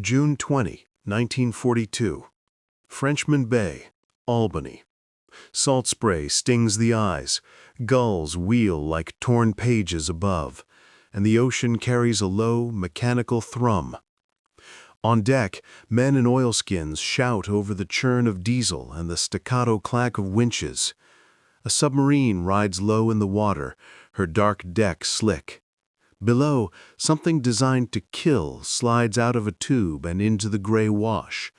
June 20, 1942. Frenchman Bay, Albany. Salt spray stings the eyes, gulls wheel like torn pages above, and the ocean carries a low, mechanical thrum. On deck, men in oilskins shout over the churn of diesel and the staccato clack of winches. A submarine rides low in the water, her dark deck slick. Below, something designed to kill slides out of a tube and into the gray wash.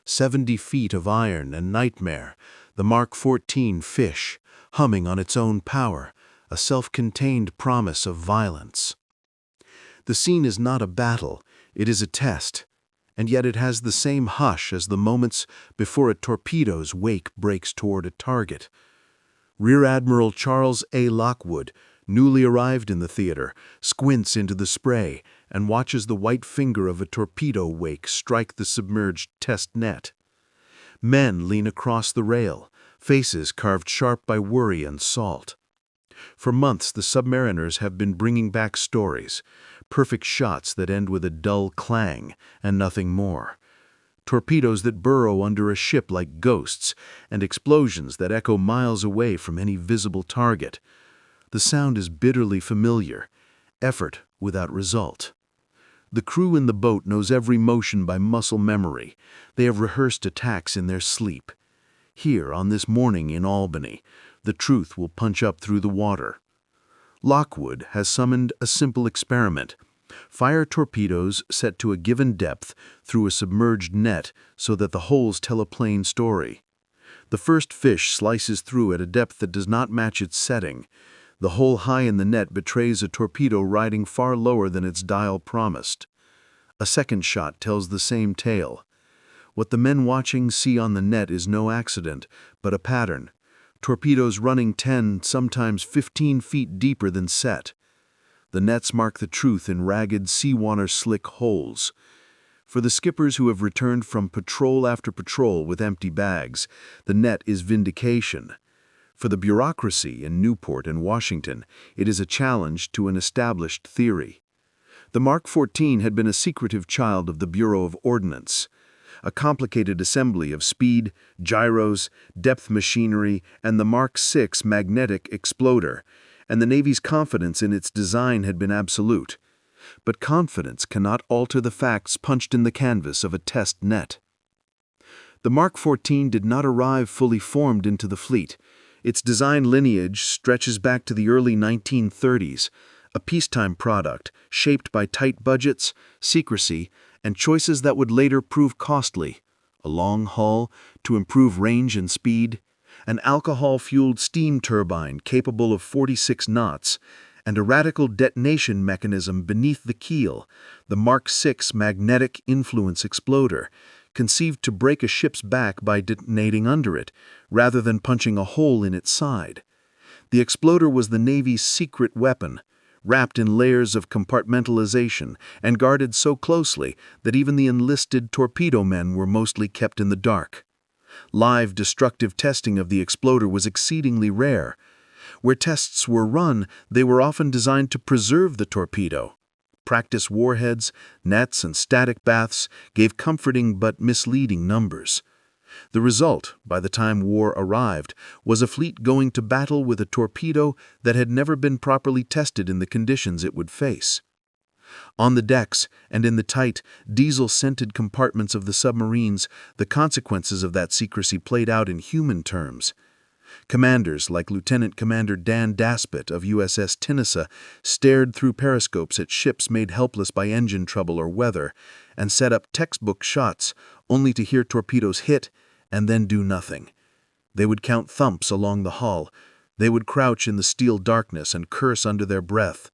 70 feet of iron and nightmare, the Mark 14 fish, humming on its own power, a self-contained promise of violence. The scene is not a battle, it is a test, and yet it has the same hush as the moments before a torpedo's wake breaks toward a target. Rear Admiral Charles A. Lockwood, newly arrived in the theater, squints into the spray and watches the white finger of a torpedo wake strike the submerged test net. Men lean across the rail, faces carved sharp by worry and salt. For months, the submariners have been bringing back stories, perfect shots that end with a dull clang and nothing more. Torpedoes that burrow under a ship like ghosts, and explosions that echo miles away from any visible target. The sound is bitterly familiar, effort without result. The crew in the boat knows every motion by muscle memory. They have rehearsed attacks in their sleep. Here, on this morning in Albany, the truth will punch up through the water. Lockwood has summoned a simple experiment. Fire torpedoes set to a given depth through a submerged net so that the holes tell a plain story. The first fish slices through at a depth that does not match its setting. The hole high in the net betrays a torpedo riding far lower than its dial promised. A second shot tells the same tale. What the men watching see on the net is no accident, but a pattern. Torpedoes running 10, sometimes 15 feet deeper than set. The nets mark the truth in ragged, seawater-slick holes. For the skippers who have returned from patrol after patrol with empty bags, the net is vindication. For the bureaucracy in Newport and Washington, it is a challenge to an established theory. The Mark 14 had been a secretive child of the Bureau of Ordnance, a complicated assembly of speed, gyros, depth machinery, and the Mark 6 magnetic exploder, and the Navy's confidence in its design had been absolute. But confidence cannot alter the facts punched in the canvas of a test net. The Mark 14 did not arrive fully formed into the fleet. Its design lineage stretches back to the early 1930s, a peacetime product shaped by tight budgets, secrecy, and choices that would later prove costly. A long hull to improve range and speed, an alcohol-fueled steam turbine capable of 46 knots, and a radical detonation mechanism beneath the keel, the Mark 6 magnetic influence exploder, conceived to break a ship's back by detonating under it, rather than punching a hole in its side. The exploder was the Navy's secret weapon, wrapped in layers of compartmentalization and guarded so closely that even the enlisted torpedo men were mostly kept in the dark. Live destructive testing of the exploder was exceedingly rare. Where tests were run, they were often designed to preserve the torpedo. Practice warheads, nets, and static baths gave comforting but misleading numbers. The result, by the time war arrived, was a fleet going to battle with a torpedo that had never been properly tested in the conditions it would face. On the decks and in the tight, diesel-scented compartments of the submarines, the consequences of that secrecy played out in human terms. Commanders like Lieutenant Commander Dan Daspit of USS Tennessee stared through periscopes at ships made helpless by engine trouble or weather and set up textbook shots only to hear torpedoes hit and then do nothing. They would count thumps along the hull. They would crouch in the steel darkness and curse under their breath.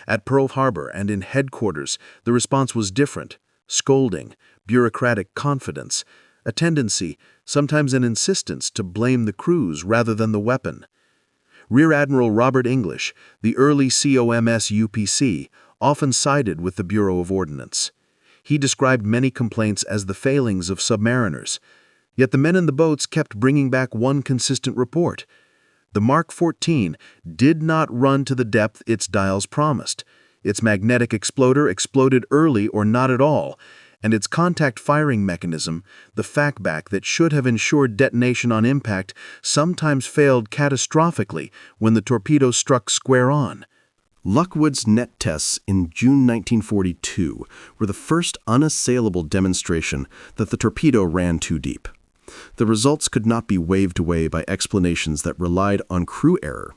At Pearl Harbor and in headquarters, the response was different: scolding, bureaucratic confidence, a tendency, sometimes an insistence, to blame the crews rather than the weapon. Rear Admiral Robert English, the early COMS UPC, often sided with the Bureau of Ordnance. He described many complaints as the failings of submariners, yet the men in the boats kept bringing back one consistent report. The Mark 14 did not run to the depth its dials promised. Its magnetic exploder exploded early or not at all, And its contact firing mechanism, the factback that should have ensured detonation on impact, sometimes failed catastrophically when the torpedo struck square on. Lockwood's net tests in June 1942 were the first unassailable demonstration that the torpedo ran too deep. The results could not be waved away by explanations that relied on crew error.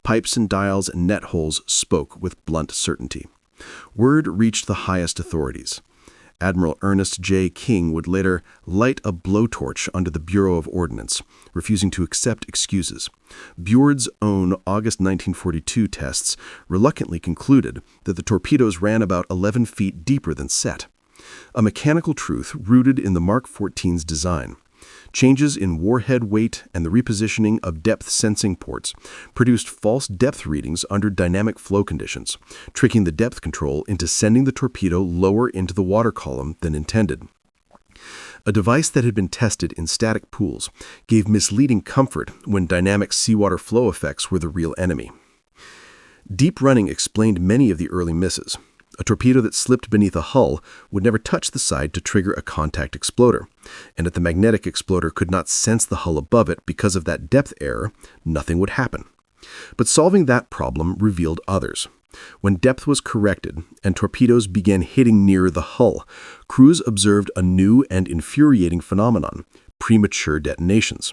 Pipes and dials and net holes spoke with blunt certainty. Word reached the highest authorities. Admiral Ernest J. King would later light a blowtorch under the Bureau of Ordnance, refusing to accept excuses. Buord's own August 1942 tests reluctantly concluded that the torpedoes ran about 11 feet deeper than set, a mechanical truth rooted in the Mark 14's design. Changes in warhead weight and the repositioning of depth sensing ports produced false depth readings under dynamic flow conditions, tricking the depth control into sending the torpedo lower into the water column than intended. A device that had been tested in static pools gave misleading comfort when dynamic seawater flow effects were the real enemy. Deep running explained many of the early misses. A torpedo that slipped beneath a hull would never touch the side to trigger a contact exploder, and if the magnetic exploder could not sense the hull above it because of that depth error, nothing would happen. But solving that problem revealed others. When depth was corrected and torpedoes began hitting nearer the hull, crews observed a new and infuriating phenomenon: premature detonations.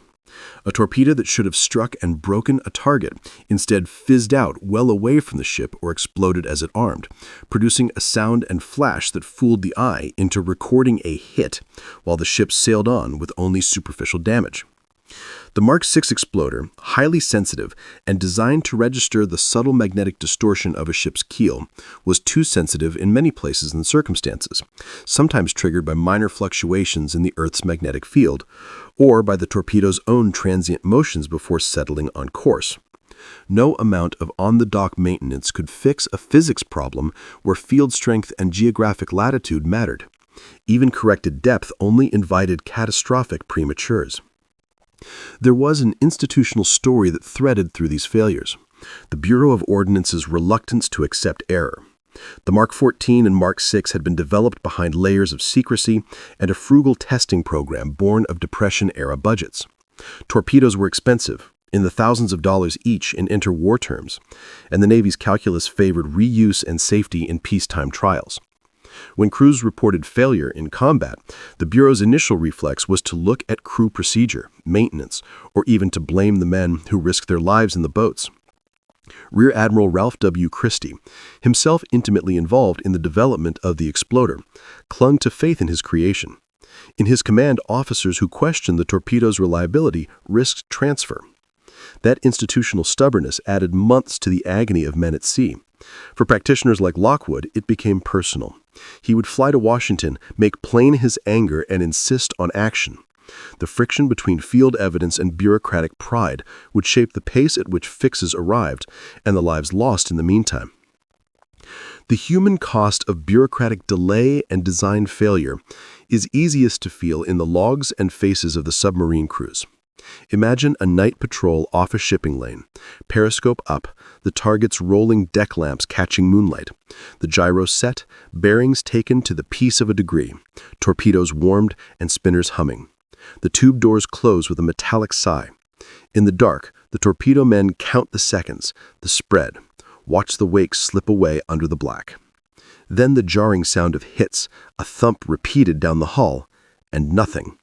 A torpedo that should have struck and broken a target instead fizzed out well away from the ship or exploded as it armed, producing a sound and flash that fooled the eye into recording a hit, while the ship sailed on with only superficial damage. The Mark 6 exploder, highly sensitive and designed to register the subtle magnetic distortion of a ship's keel, was too sensitive in many places and circumstances, sometimes triggered by minor fluctuations in the Earth's magnetic field, or by the torpedo's own transient motions before settling on course. No amount of on-the-dock maintenance could fix a physics problem where field strength and geographic latitude mattered. Even corrected depth only invited catastrophic prematures. There was an institutional story that threaded through these failures: the Bureau of Ordnance's reluctance to accept error. The Mark 14 and Mark 6 had been developed behind layers of secrecy and a frugal testing program born of Depression-era budgets. Torpedoes were expensive, in the thousands of dollars each in interwar terms, and the Navy's calculus favored reuse and safety in peacetime trials. When crews reported failure in combat, the Bureau's initial reflex was to look at crew procedure, maintenance, or even to blame the men who risked their lives in the boats. Rear Admiral Ralph W. Christie, himself intimately involved in the development of the exploder, clung to faith in his creation. In his command, officers who questioned the torpedo's reliability risked transfer. That institutional stubbornness added months to the agony of men at sea. For practitioners like Lockwood, it became personal. He would fly to Washington, make plain his anger, and insist on action. The friction between field evidence and bureaucratic pride would shape the pace at which fixes arrived and the lives lost in the meantime. The human cost of bureaucratic delay and design failure is easiest to feel in the logs and faces of the submarine crews. Imagine a night patrol off a shipping lane, periscope up, the target's rolling deck lamps catching moonlight, the gyro set, bearings taken to the piece of a degree, torpedoes warmed and spinners humming. The tube doors close with a metallic sigh. In the dark, the torpedo men count the seconds, the spread, watch the wake slip away under the black. Then the jarring sound of hits, a thump repeated down the hull, and nothing.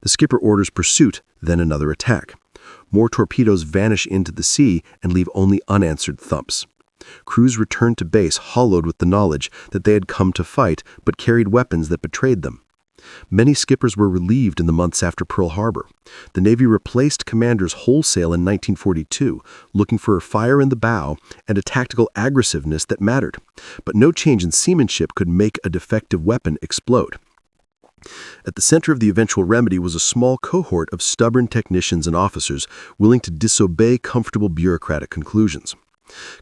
The skipper orders pursuit, then another attack. More torpedoes vanish into the sea and leave only unanswered thumps. Crews return to base hollowed with the knowledge that they had come to fight but carried weapons that betrayed them. Many skippers were relieved in the months after Pearl Harbor. The Navy replaced commanders wholesale in 1942, looking for a fire in the bow and a tactical aggressiveness that mattered. But no change in seamanship could make a defective weapon explode. At the center of the eventual remedy was a small cohort of stubborn technicians and officers willing to disobey comfortable bureaucratic conclusions.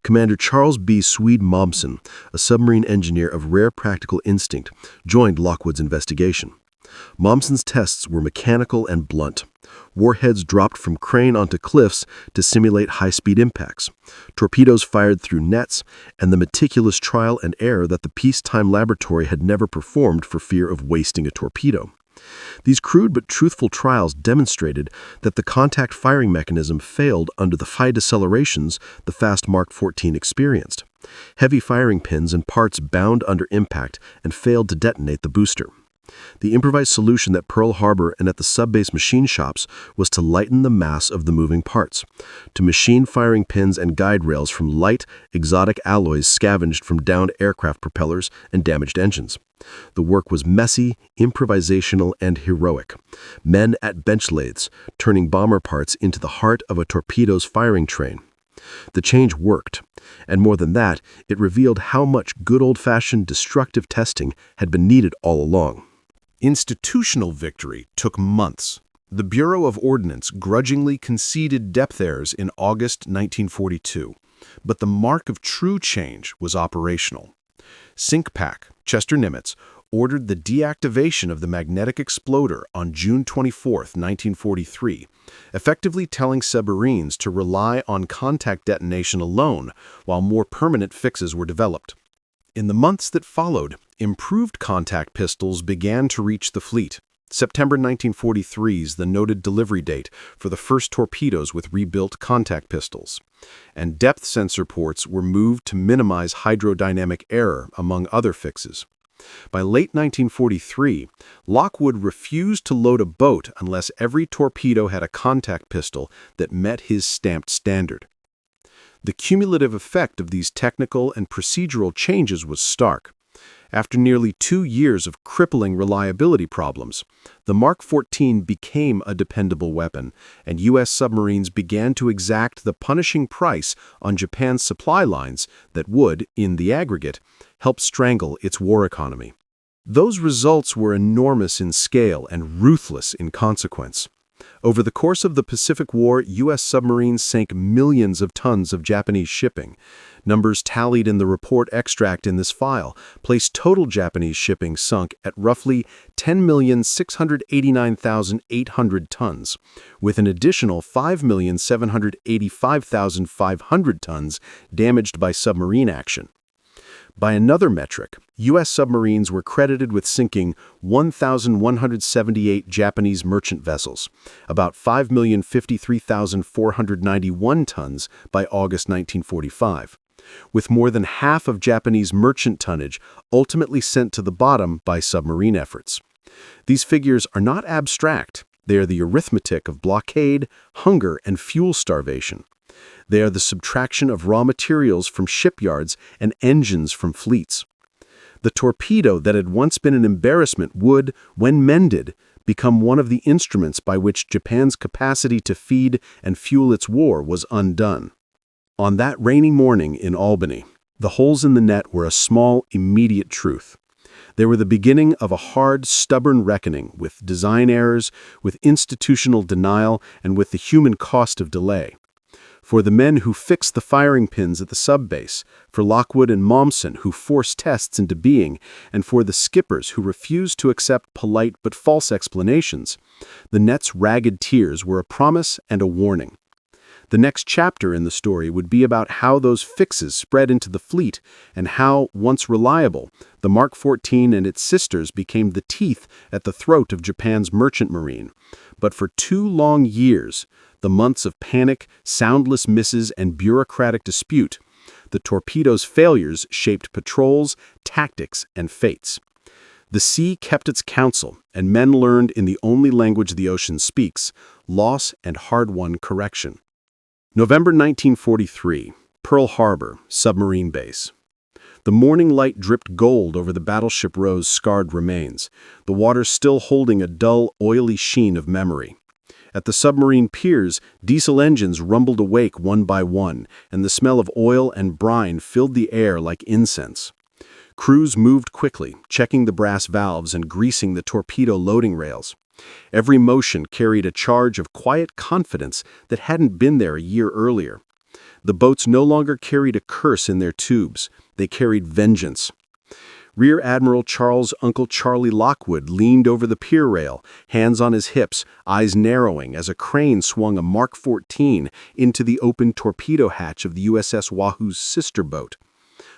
Commander Charles B. Swede Mobson, a submarine engineer of rare practical instinct, joined Lockwood's investigation. Momsen's tests were mechanical and blunt. Warheads dropped from crane onto cliffs to simulate high-speed impacts. Torpedoes fired through nets, and the meticulous trial and error that the peacetime laboratory had never performed for fear of wasting a torpedo. These crude but truthful trials demonstrated that the contact firing mechanism failed under the high decelerations the fast Mark 14 experienced. Heavy firing pins and parts bound under impact and failed to detonate the booster. The improvised solution at Pearl Harbor and at the subbase machine shops was to lighten the mass of the moving parts, to machine firing pins and guide rails from light, exotic alloys scavenged from downed aircraft propellers and damaged engines. The work was messy, improvisational, and heroic. Men at bench lathes, turning bomber parts into the heart of a torpedo's firing train. The change worked, and more than that, it revealed how much good old-fashioned destructive testing had been needed all along. Institutional victory took months. The Bureau of Ordnance grudgingly conceded depth errors in August 1942, but the mark of true change was operational. SINK, Chester Nimitz, ordered the deactivation of the magnetic exploder on June 24, 1943, effectively telling submarines to rely on contact detonation alone while more permanent fixes were developed. In the months that followed, improved contact pistols began to reach the fleet. September 1943 is the noted delivery date for the first torpedoes with rebuilt contact pistols, and depth sensor ports were moved to minimize hydrodynamic error, among other fixes. By late 1943, Lockwood refused to load a boat unless every torpedo had a contact pistol that met his stamped standard. The cumulative effect of these technical and procedural changes was stark. After nearly 2 years of crippling reliability problems, the Mark 14 became a dependable weapon, and U.S. submarines began to exact the punishing price on Japan's supply lines that would, in the aggregate, help strangle its war economy. Those results were enormous in scale and ruthless in consequence. Over the course of the Pacific War, U.S. submarines sank millions of tons of Japanese shipping. Numbers tallied in the report extract in this file place total Japanese shipping sunk at roughly 10,689,800 tons, with an additional 5,785,500 tons damaged by submarine action. By another metric, U.S. submarines were credited with sinking 1,178 Japanese merchant vessels, about 5,053,491 tons by August 1945, with more than half of Japanese merchant tonnage ultimately sent to the bottom by submarine efforts. These figures are not abstract. They are the arithmetic of blockade, hunger, and fuel starvation. They are the subtraction of raw materials from shipyards and engines from fleets. The torpedo that had once been an embarrassment would, when mended, become one of the instruments by which Japan's capacity to feed and fuel its war was undone. On that rainy morning in Albany, the holes in the net were a small, immediate truth. They were the beginning of a hard, stubborn reckoning with design errors, with institutional denial, and with the human cost of delay. For the men who fixed the firing pins at the subbase, for Lockwood and Momsen who forced tests into being, and for the skippers who refused to accept polite but false explanations, the net's ragged tears were a promise and a warning. The next chapter in the story would be about how those fixes spread into the fleet and how, once reliable, the Mark 14 and its sisters became the teeth at the throat of Japan's merchant marine. But for 2 long years, the months of panic, soundless misses, and bureaucratic dispute, the torpedo's failures shaped patrols, tactics, and fates. The sea kept its counsel, and men learned in the only language the ocean speaks, loss and hard-won correction. November 1943, Pearl Harbor, submarine base. The morning light dripped gold over the battleship Roe's scarred remains, the water still holding a dull, oily sheen of memory. At the submarine piers, diesel engines rumbled awake one by one, and the smell of oil and brine filled the air like incense. Crews moved quickly, checking the brass valves and greasing the torpedo loading rails. Every motion carried a charge of quiet confidence that hadn't been there a year earlier. The boats no longer carried a curse in their tubes. They carried vengeance. Rear Admiral Charles Uncle Charlie Lockwood leaned over the pier rail, hands on his hips, eyes narrowing as a crane swung a Mark 14 into the open torpedo hatch of the USS Wahoo's sister boat.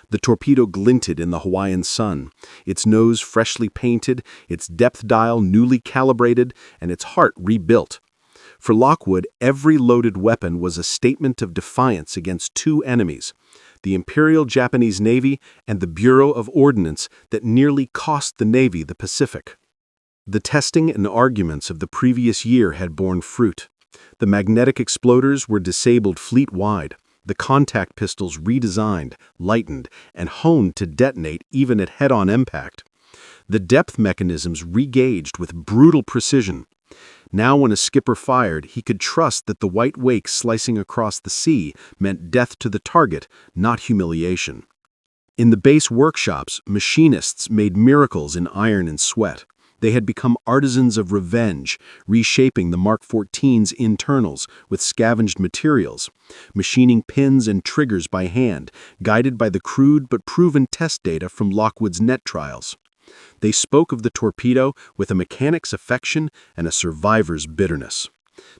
The torpedo glinted in the Hawaiian sun, its nose freshly painted, its depth dial newly calibrated, and its heart rebuilt. For Lockwood, every loaded weapon was a statement of defiance against two enemies, the Imperial Japanese Navy and the Bureau of Ordnance that nearly cost the Navy the Pacific. The testing and arguments of the previous year had borne fruit. The magnetic exploders were disabled fleet-wide, the contact pistols redesigned, lightened, and honed to detonate even at head-on impact. The depth mechanisms re-gauged with brutal precision. Now when a skipper fired, he could trust that the white wake slicing across the sea meant death to the target, not humiliation. In the base workshops, machinists made miracles in iron and sweat. They had become artisans of revenge, reshaping the Mark 14's internals with scavenged materials, machining pins and triggers by hand, guided by the crude but proven test data from Lockwood's net trials. They spoke of the torpedo with a mechanic's affection and a survivor's bitterness.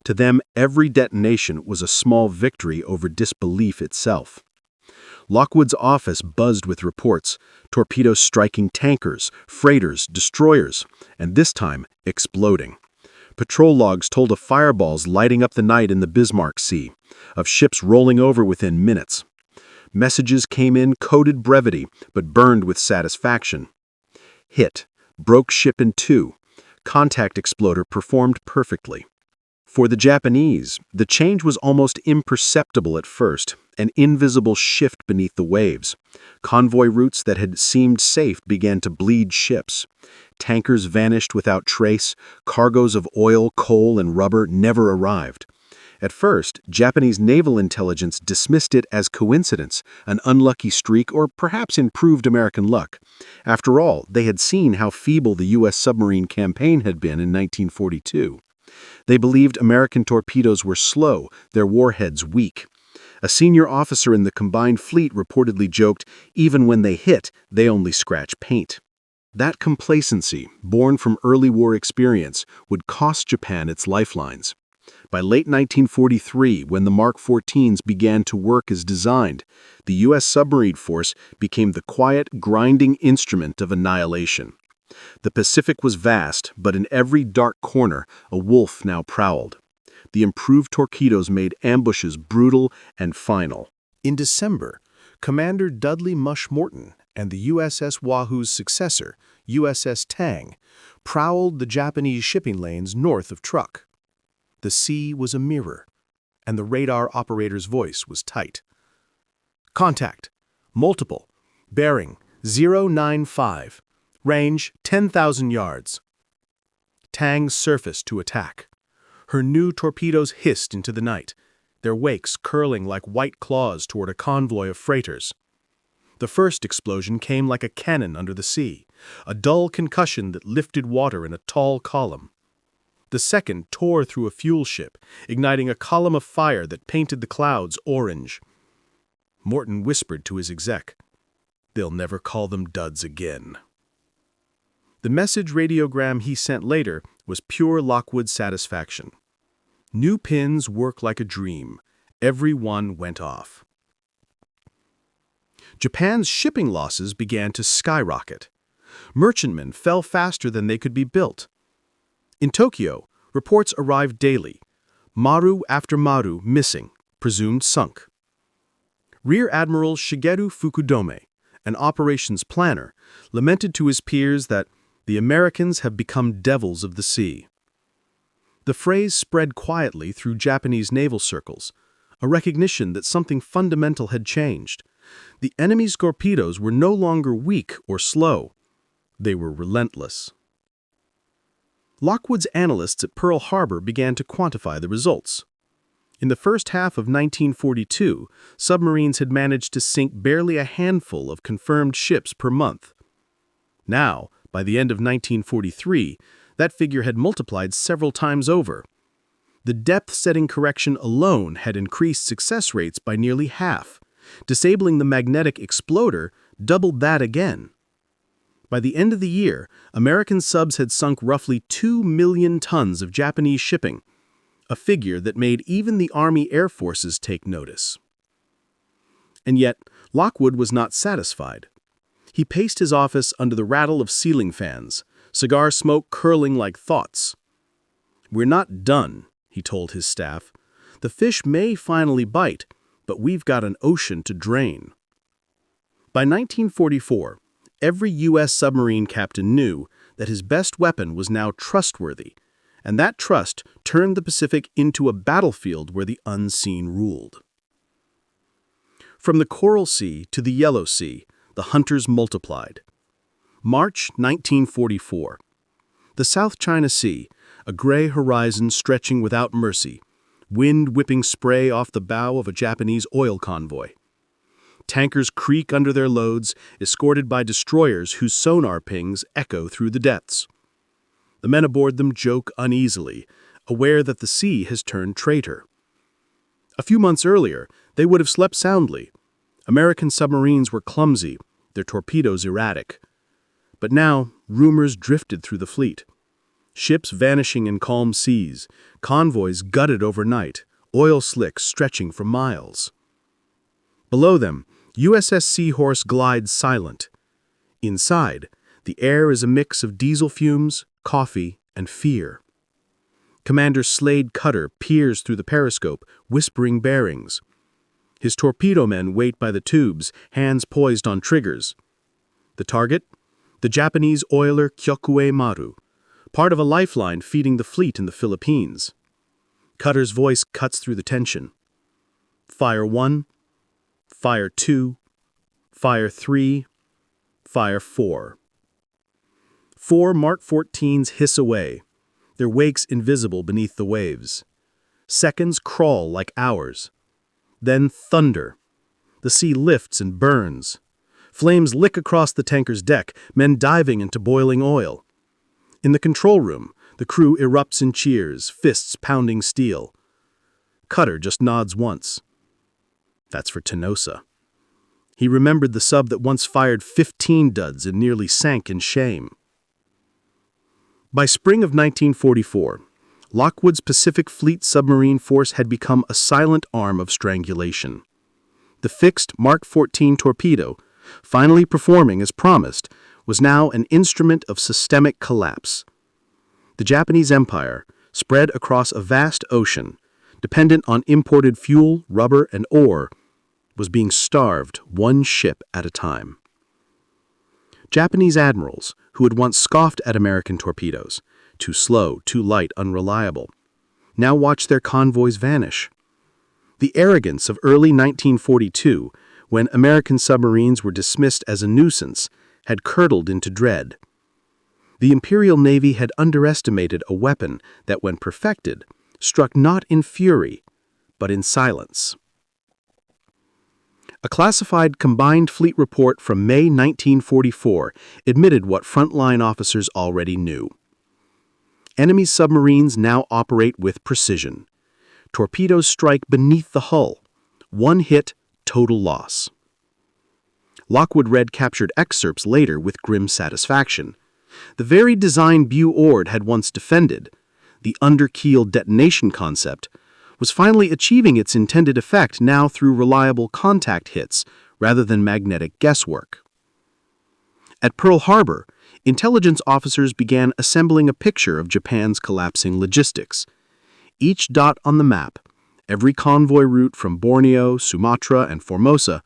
To them, every detonation was a small victory over disbelief itself. Lockwood's office buzzed with reports, torpedoes striking tankers, freighters, destroyers, and this time, exploding. Patrol logs told of fireballs lighting up the night in the Bismarck Sea, of ships rolling over within minutes. Messages came in coded brevity, but burned with satisfaction. Hit. Broke ship in two. Contact exploder performed perfectly. For the Japanese, the change was almost imperceptible at first, an invisible shift beneath the waves. Convoy routes that had seemed safe began to bleed ships. Tankers vanished without trace, cargoes of oil, coal, and rubber never arrived. At first, Japanese naval intelligence dismissed it as coincidence, an unlucky streak, or perhaps improved American luck. After all, they had seen how feeble the U.S. submarine campaign had been in 1942. They believed American torpedoes were slow, their warheads weak. A senior officer in the combined fleet reportedly joked, even when they hit, they only scratch paint. That complacency, born from early war experience, would cost Japan its lifelines. By late 1943, when the Mark 14s began to work as designed, the U.S. submarine force became the quiet, grinding instrument of annihilation. The Pacific was vast, but in every dark corner, a wolf now prowled. The improved torpedoes made ambushes brutal and final. In December, Commander Dudley Mush Morton and the USS Wahoo's successor, USS Tang, prowled the Japanese shipping lanes north of Truk. The sea was a mirror, and the radar operator's voice was tight. Contact. Multiple. Bearing 095. Range 10,000 yards. Tang surfaced to attack. Her new torpedoes hissed into the night, their wakes curling like white claws toward a convoy of freighters. The first explosion came like a cannon under the sea, a dull concussion that lifted water in a tall column. The second tore through a fuel ship, igniting a column of fire that painted the clouds orange. Morton whispered to his exec, "They'll never call them duds again." The message radiogram he sent later was pure Lockwood satisfaction. New pins work like a dream. Every one went off. Japan's shipping losses began to skyrocket. Merchantmen fell faster than they could be built. In Tokyo, reports arrived daily. Maru after Maru missing, presumed sunk. Rear Admiral Shigeru Fukudome, an operations planner, lamented to his peers that the Americans have become devils of the sea. The phrase spread quietly through Japanese naval circles, a recognition that something fundamental had changed. The enemy's torpedoes were no longer weak or slow. They were relentless. Lockwood's analysts at Pearl Harbor began to quantify the results. In the first half of 1942, submarines had managed to sink barely a handful of confirmed ships per month. Now, by the end of 1943, that figure had multiplied several times over. The depth-setting correction alone had increased success rates by nearly half. Disabling the magnetic exploder doubled that again. By the end of the year, American subs had sunk roughly 2 million tons of Japanese shipping, a figure that made even the Army Air Forces take notice. And yet, Lockwood was not satisfied. He paced his office under the rattle of ceiling fans, cigar smoke curling like thoughts. "We're not done," he told his staff. "The fish may finally bite, but we've got an ocean to drain." By 1944, every U.S. submarine captain knew that his best weapon was now trustworthy, and that trust turned the Pacific into a battlefield where the unseen ruled. From the Coral Sea to the Yellow Sea, the hunters multiplied. March 1944. The South China Sea, a gray horizon stretching without mercy, wind whipping spray off the bow of a Japanese oil convoy. Tankers creak under their loads, escorted by destroyers whose sonar pings echo through the depths. The men aboard them joke uneasily, aware that the sea has turned traitor. A few months earlier, they would have slept soundly. American submarines were clumsy, their torpedoes erratic. But now, rumors drifted through the fleet. Ships vanishing in calm seas, convoys gutted overnight, oil slicks stretching for miles. Below them, USS Seahorse glides silent. Inside, the air is a mix of diesel fumes, coffee, and fear. Commander Slade Cutter peers through the periscope, whispering bearings. His torpedo men wait by the tubes, hands poised on triggers. The target? The Japanese oiler Kyokue Maru, part of a lifeline feeding the fleet in the Philippines. Cutter's voice cuts through the tension. Fire 1, Fire 2, Fire 3, Fire 4. 4 Mark 14s hiss away, their wakes invisible beneath the waves. Seconds crawl like hours. Then thunder. The sea lifts and burns. Flames lick across the tanker's deck, men diving into boiling oil. In the control room, the crew erupts in cheers, fists pounding steel. Cutter just nods once. That's for Tenosa. He remembered the sub that once fired 15 duds and nearly sank in shame. By spring of 1944, Lockwood's Pacific Fleet submarine force had become a silent arm of strangulation. The fixed Mark 14 torpedo, finally performing as promised, was now an instrument of systemic collapse. The Japanese Empire, spread across a vast ocean, dependent on imported fuel, rubber, and ore, was being starved one ship at a time. Japanese admirals, who had once scoffed at American torpedoes, too slow, too light, unreliable, now watched their convoys vanish. The arrogance of early 1942, when American submarines were dismissed as a nuisance, had curdled into dread. The Imperial Navy had underestimated a weapon that, when perfected, struck not in fury, but in silence. A classified combined fleet report from May 1944 admitted what frontline officers already knew. Enemy submarines now operate with precision. Torpedoes strike beneath the hull. One hit, total loss. Lockwood read captured excerpts later with grim satisfaction. The very design Bew-Ord had once defended, the under-keel detonation concept, was finally achieving its intended effect now through reliable contact hits rather than magnetic guesswork. At Pearl Harbor, intelligence officers began assembling a picture of Japan's collapsing logistics. Each dot on the map, every convoy route from Borneo, Sumatra, and Formosa,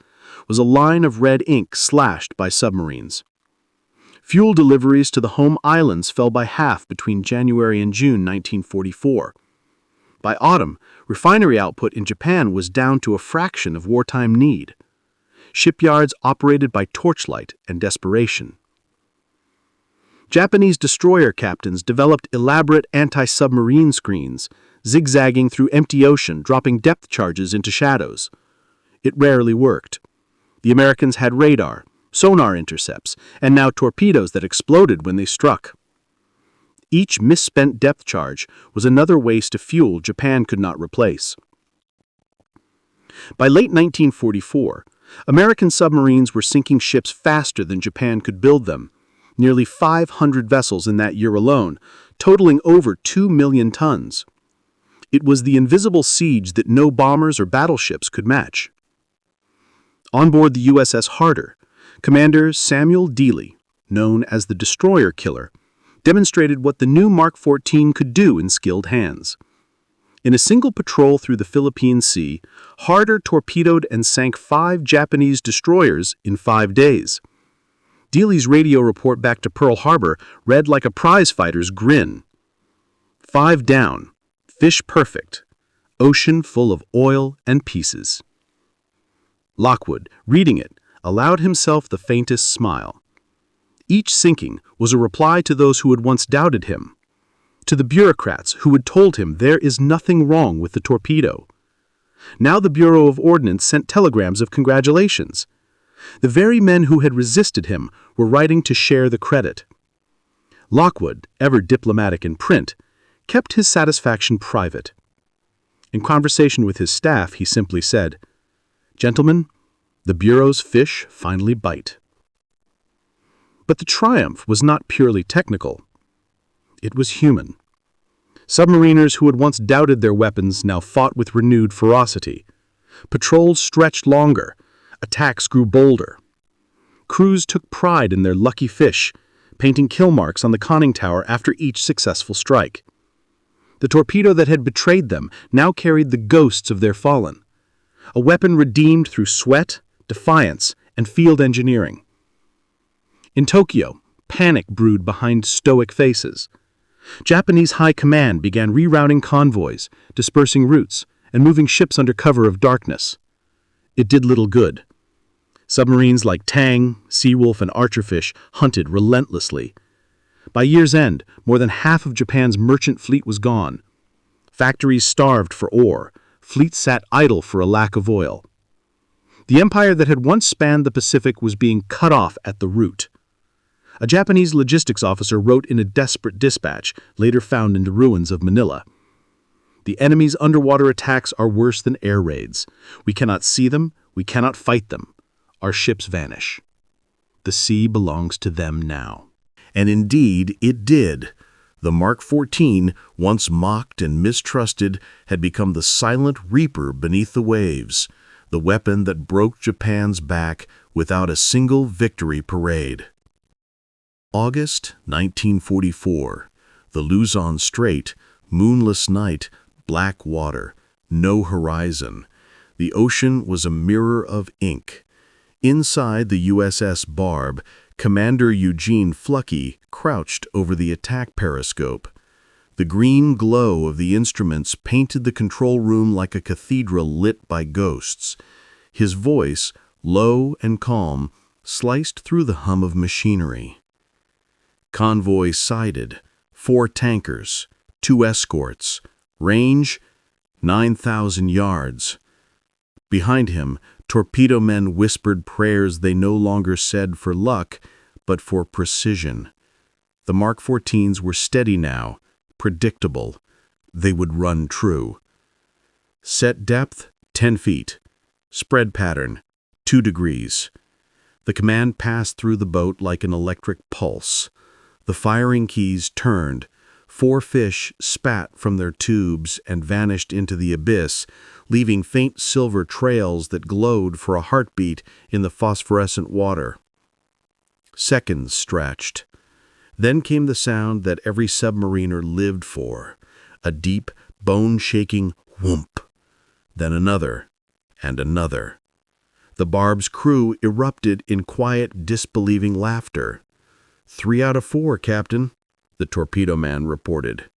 was a line of red ink slashed by submarines. Fuel deliveries to the home islands fell by half between January and June 1944. By autumn, refinery output in Japan was down to a fraction of wartime need. Shipyards operated by torchlight and desperation. Japanese destroyer captains developed elaborate anti-submarine screens, zigzagging through empty ocean, dropping depth charges into shadows. It rarely worked. The Americans had radar, sonar intercepts, and now torpedoes that exploded when they struck. Each misspent depth charge was another waste of fuel Japan could not replace. By late 1944, American submarines were sinking ships faster than Japan could build them, nearly 500 vessels in that year alone, totaling over 2 million tons. It was the invisible siege that no bombers or battleships could match. On board the USS Harder, Commander Samuel Dealey, known as the Destroyer Killer, demonstrated what the new Mark 14 could do in skilled hands. In a single patrol through the Philippine Sea, Harder torpedoed and sank 5 Japanese destroyers in 5 days. Dealey's radio report back to Pearl Harbor read like a prizefighter's grin. 5 down, fish perfect, ocean full of oil and pieces. Lockwood, reading it, allowed himself the faintest smile. Each sinking was a reply to those who had once doubted him, to the bureaucrats who had told him there is nothing wrong with the torpedo. Now the Bureau of Ordnance sent telegrams of congratulations. The very men who had resisted him were writing to share the credit. Lockwood, ever diplomatic in print, kept his satisfaction private. In conversation with his staff, he simply said, "Gentlemen, the Bureau's fish finally bite." But the triumph was not purely technical. It was human. Submariners who had once doubted their weapons now fought with renewed ferocity. Patrols stretched longer. Attacks grew bolder. Crews took pride in their lucky fish, painting kill marks on the conning tower after each successful strike. The torpedo that had betrayed them now carried the ghosts of their fallen, a weapon redeemed through sweat, defiance, and field engineering. In Tokyo, panic brewed behind stoic faces. Japanese high command began rerouting convoys, dispersing routes, and moving ships under cover of darkness. It did little good. Submarines like Tang, Seawolf, and Archerfish hunted relentlessly. By year's end, more than half of Japan's merchant fleet was gone. Factories starved for ore. Fleets sat idle for a lack of oil. The empire that had once spanned the Pacific was being cut off at the root. A Japanese logistics officer wrote in a desperate dispatch, later found in the ruins of Manila, "The enemy's underwater attacks are worse than air raids. We cannot see them, we cannot fight them. Our ships vanish. The sea belongs to them now." And indeed, it did. The Mark 14, once mocked and mistrusted, had become the silent reaper beneath the waves, the weapon that broke Japan's back without a single victory parade. August 1944. The Luzon Strait, moonless night, black water, no horizon. The ocean was a mirror of ink. Inside the USS Barb, Commander Eugene Fluckey crouched over the attack periscope. The green glow of the instruments painted the control room like a cathedral lit by ghosts. His voice, low and calm, sliced through the hum of machinery. Convoy sighted, 4 tankers, 2 escorts, range 9,000 yards. Behind him, torpedo men whispered prayers they no longer said for luck, but for precision. The Mark 14s were steady now, predictable. They would run true. Set depth, 10 feet. Spread pattern, 2 degrees. The command passed through the boat like an electric pulse. The firing keys turned. 4 fish spat from their tubes and vanished into the abyss, leaving faint silver trails that glowed for a heartbeat in the phosphorescent water. Seconds stretched. Then came the sound that every submariner lived for, a deep, bone-shaking whoomp. Then another, and another. The Barb's crew erupted in quiet, disbelieving laughter. 3 out of 4, Captain, the torpedo man reported.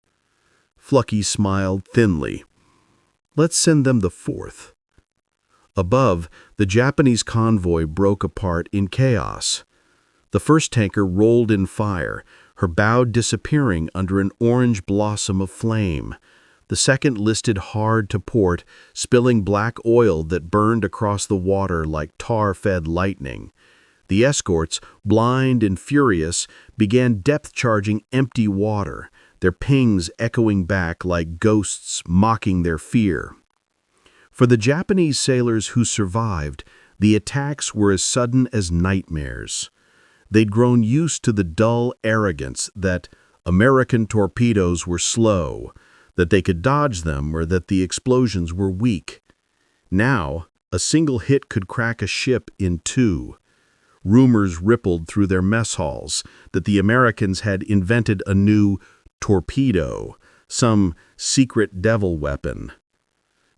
Fluckey smiled thinly. Let's send them the 4th. Above, the Japanese convoy broke apart in chaos. The first tanker rolled in fire, her bow disappearing under an orange blossom of flame. The second listed hard to port, spilling black oil that burned across the water like tar-fed lightning. The escorts, blind and furious, began depth-charging empty water, their pings echoing back like ghosts mocking their fear. For the Japanese sailors who survived, the attacks were as sudden as nightmares. They'd grown used to the dull arrogance that American torpedoes were slow, that they could dodge them, or that the explosions were weak. Now, a single hit could crack a ship in two. Rumors rippled through their mess halls that the Americans had invented a new torpedo, some secret devil weapon.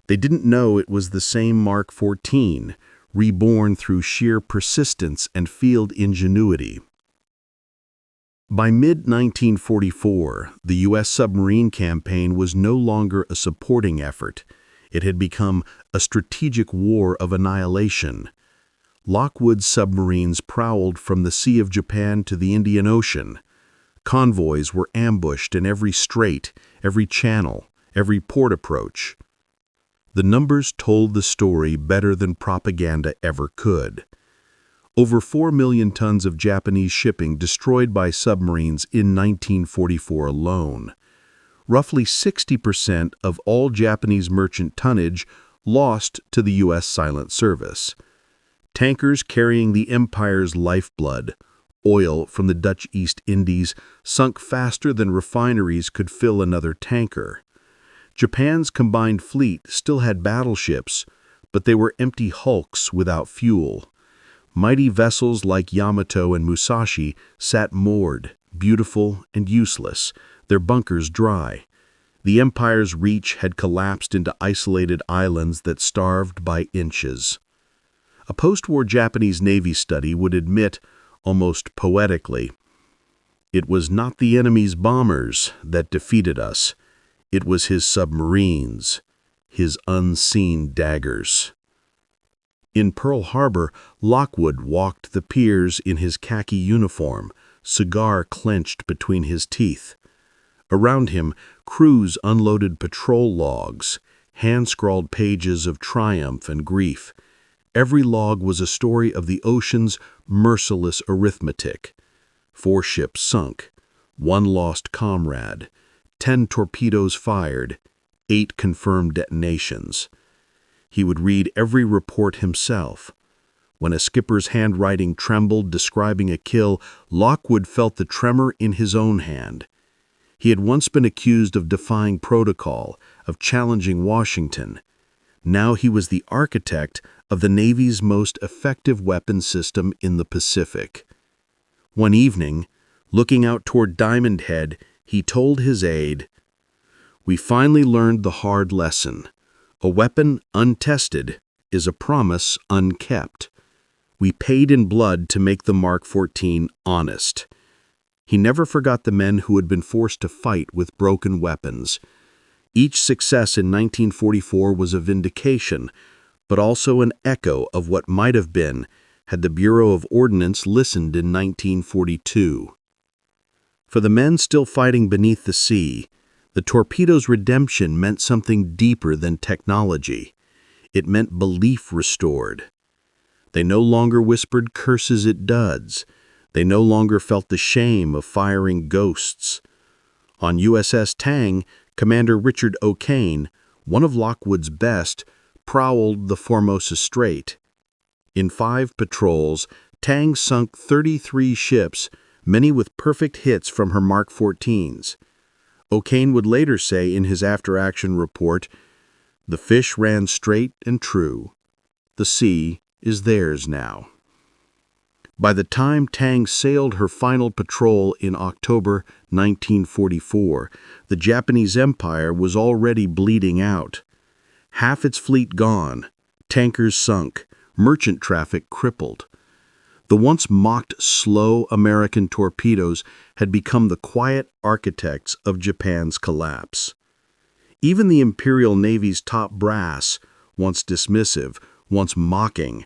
They didn't know it was the same Mark 14, reborn through sheer persistence and field ingenuity. By mid-1944, the U.S. submarine campaign was no longer a supporting effort. It had become a strategic war of annihilation. Lockwood's submarines prowled from the Sea of Japan to the Indian Ocean. Convoys were ambushed in every strait, every channel, every port approach. The numbers told the story better than propaganda ever could. Over 4 million tons of Japanese shipping destroyed by submarines in 1944 alone. Roughly 60% of all Japanese merchant tonnage lost to the U.S. Silent Service. Tankers carrying the empire's lifeblood, oil from the Dutch East Indies, sunk faster than refineries could fill another tanker. Japan's combined fleet still had battleships, but they were empty hulks without fuel. Mighty vessels like Yamato and Musashi sat moored, beautiful and useless, their bunkers dry. The empire's reach had collapsed into isolated islands that starved by inches. A post-war Japanese Navy study would admit, almost poetically, "It was not the enemy's bombers that defeated us. It was his submarines, his unseen daggers." In Pearl Harbor, Lockwood walked the piers in his khaki uniform, cigar clenched between his teeth. Around him, crews unloaded patrol logs, hand-scrawled pages of triumph and grief. Every log was a story of the ocean's merciless arithmetic. 4 ships sunk, 1 lost comrade, 10 torpedoes fired, 8 confirmed detonations. He would read every report himself. When a skipper's handwriting trembled describing a kill, Lockwood felt the tremor in his own hand. He had once been accused of defying protocol, of challenging Washington. Now he was the architect of the Navy's most effective weapon system in the Pacific. One evening, looking out toward Diamond Head, he told his aide, "We finally learned the hard lesson. A weapon untested is a promise unkept. We paid in blood to make the Mark 14 honest." He never forgot the men who had been forced to fight with broken weapons. Each success in 1944 was a vindication, but also an echo of what might have been had the Bureau of Ordnance listened in 1942. For the men still fighting beneath the sea, the Torpedo's redemption meant something deeper than technology. It meant belief restored. They no longer whispered curses at duds. They no longer felt the shame of firing ghosts. On USS Tang, Commander Richard O'Kane, one of Lockwood's best, prowled the Formosa Strait. In 5 patrols, Tang sunk 33 ships, many with perfect hits from her Mark 14s. O'Kane would later say in his after-action report, "The fish ran straight and true. The sea is theirs now." By the time Tang sailed her final patrol in October 1944, the Japanese Empire was already bleeding out. Half its fleet gone, tankers sunk, merchant traffic crippled. The once mocked slow American torpedoes had become the quiet architects of Japan's collapse. Even the Imperial Navy's top brass, once dismissive, once mocking,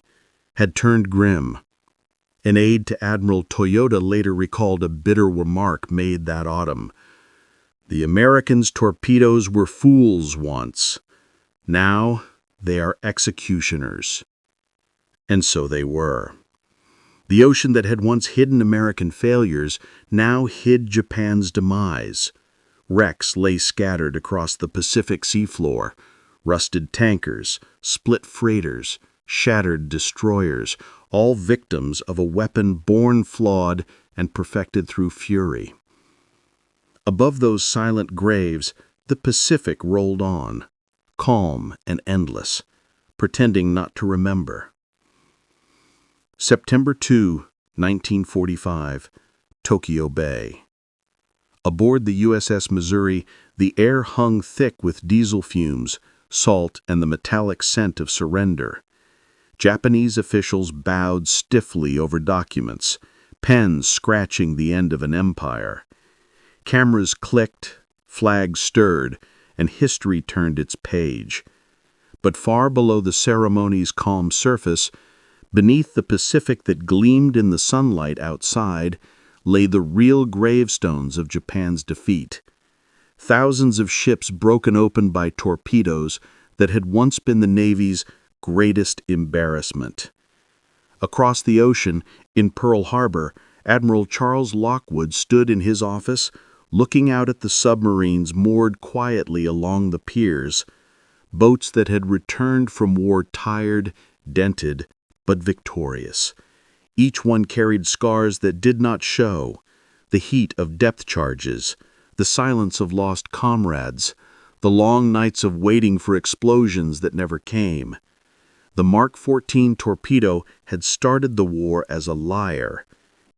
had turned grim. An aide to Admiral Toyota later recalled a bitter remark made that autumn. "The Americans' torpedoes were fools once. Now they are executioners." And so they were. The ocean that had once hidden American failures now hid Japan's demise. Wrecks lay scattered across the Pacific seafloor, rusted tankers, split freighters, shattered destroyers, all victims of a weapon born flawed and perfected through fury. Above those silent graves, the Pacific rolled on, calm and endless, pretending not to remember. September 2, 1945, Tokyo Bay. Aboard the USS Missouri, the air hung thick with diesel fumes, salt, and the metallic scent of surrender. Japanese officials bowed stiffly over documents, pens scratching the end of an empire. Cameras clicked, flags stirred, and history turned its page. But far below the ceremony's calm surface, beneath the Pacific that gleamed in the sunlight outside, lay the real gravestones of Japan's defeat. Thousands of ships broken open by torpedoes that had once been the Navy's greatest embarrassment. Across the ocean, in Pearl Harbor, Admiral Charles Lockwood stood in his office, looking out at the submarines moored quietly along the piers, boats that had returned from war tired, dented, but victorious. Each one carried scars that did not show, the heat of depth charges, the silence of lost comrades, the long nights of waiting for explosions that never came. The Mark 14 torpedo had started the war as a liar.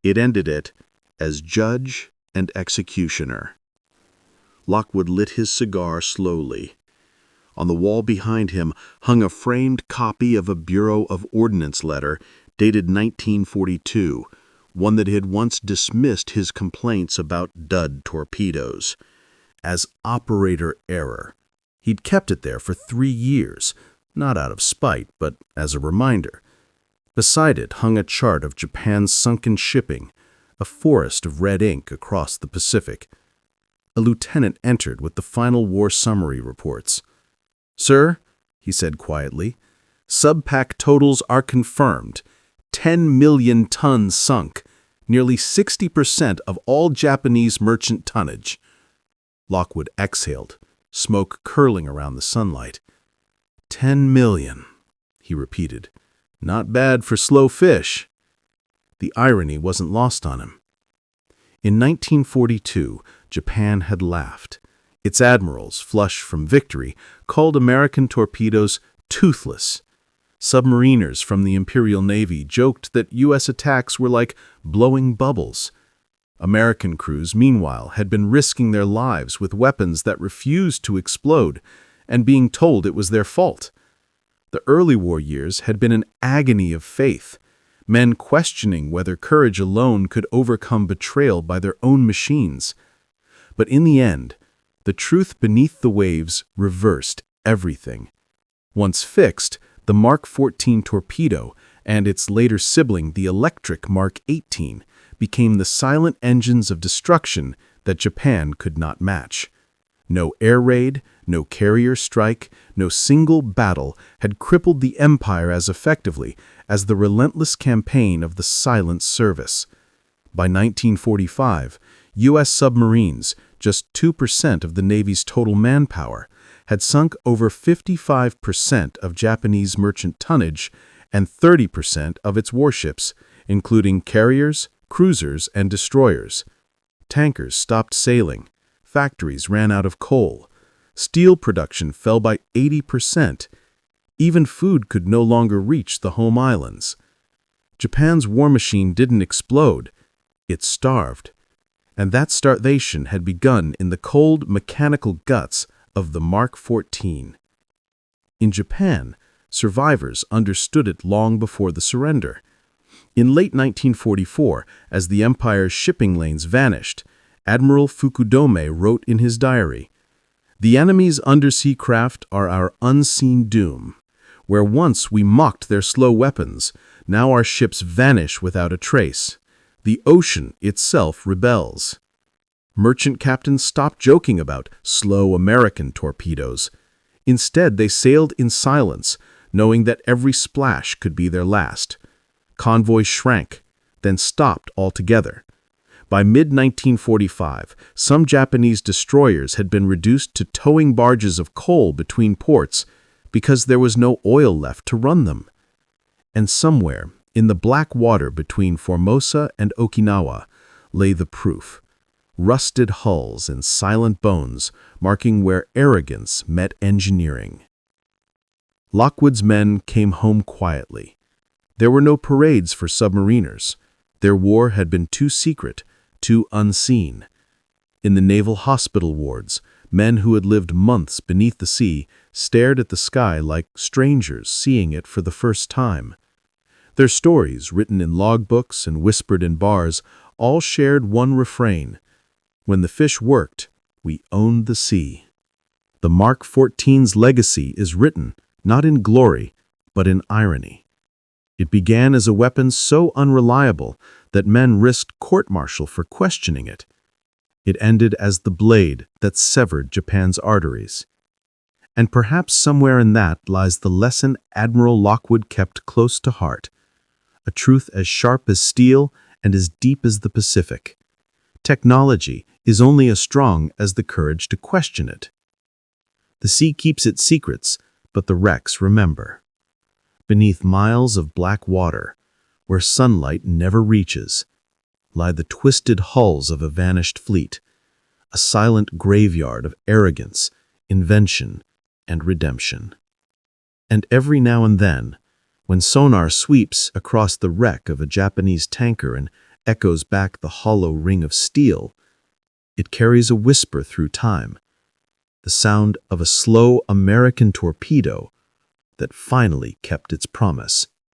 It ended it as judge and executioner. Lockwood lit his cigar slowly. On the wall behind him hung a framed copy of a Bureau of Ordnance letter dated 1942, one that had once dismissed his complaints about dud torpedoes as operator error. He'd kept it there for 3 years, not out of spite, but as a reminder. Beside it hung a chart of Japan's sunken shipping, a forest of red ink across the Pacific. A lieutenant entered with the final war summary reports. "Sir," he said quietly, "subpack totals are confirmed. 10 million tons sunk, nearly 60% of all Japanese merchant tonnage." Lockwood exhaled, smoke curling around the sunlight. 10 million, he repeated. Not bad for slow fish. The irony wasn't lost on him. In 1942, Japan had laughed. Its admirals, flush from victory, called American torpedoes toothless. Submariners from the Imperial Navy joked that U.S. attacks were like blowing bubbles. American crews, meanwhile, had been risking their lives with weapons that refused to explode and being told it was their fault. The early war years had been an agony of faith, men questioning whether courage alone could overcome betrayal by their own machines. But in the end, the truth beneath the waves reversed everything. Once fixed, the Mark 14 torpedo and its later sibling, the electric Mark 18, became the silent engines of destruction that Japan could not match. No air raid, no carrier strike, no single battle had crippled the empire as effectively as the relentless campaign of the silent service. By 1945, U.S. submarines, just 2% of the Navy's total manpower, had sunk over 55% of Japanese merchant tonnage and 30% of its warships, including carriers, cruisers, and destroyers. Tankers stopped sailing. Factories ran out of coal. Steel production fell by 80%. Even food could no longer reach the home islands. Japan's war machine didn't explode. It starved. And that starvation had begun in the cold, mechanical guts of the Mark 14. In Japan, survivors understood it long before the surrender. In late 1944, as the empire's shipping lanes vanished, Admiral Fukudome wrote in his diary, "The enemy's undersea craft are our unseen doom. Where once we mocked their slow weapons, now our ships vanish without a trace. The ocean itself rebels." Merchant captains stopped joking about slow American torpedoes. Instead, they sailed in silence, knowing that every splash could be their last. Convoys shrank, then stopped altogether. By mid-1945, some Japanese destroyers had been reduced to towing barges of coal between ports because there was no oil left to run them. And somewhere, in the black water between Formosa and Okinawa, lay the proof. Rusted hulls and silent bones, marking where arrogance met engineering. Lockwood's men came home quietly. There were no parades for submariners. Their war had been too secret, too unseen. In the naval hospital wards, men who had lived months beneath the sea stared at the sky like strangers seeing it for the first time. Their stories, written in logbooks and whispered in bars, all shared one refrain. When the fish worked, we owned the sea. The Mark XIV's legacy is written, not in glory, but in irony. It began as a weapon so unreliable that men risked court-martial for questioning it. It ended as the blade that severed Japan's arteries. And perhaps somewhere in that lies the lesson Admiral Lockwood kept close to heart, a truth as sharp as steel and as deep as the Pacific. Technology is only as strong as the courage to question it. The sea keeps its secrets, but the wrecks remember. Beneath miles of black water, where sunlight never reaches, lie the twisted hulls of a vanished fleet, a silent graveyard of arrogance, invention, and redemption. And every now and then, when sonar sweeps across the wreck of a Japanese tanker and echoes back the hollow ring of steel, it carries a whisper through time, the sound of a slow American torpedo that finally kept its promise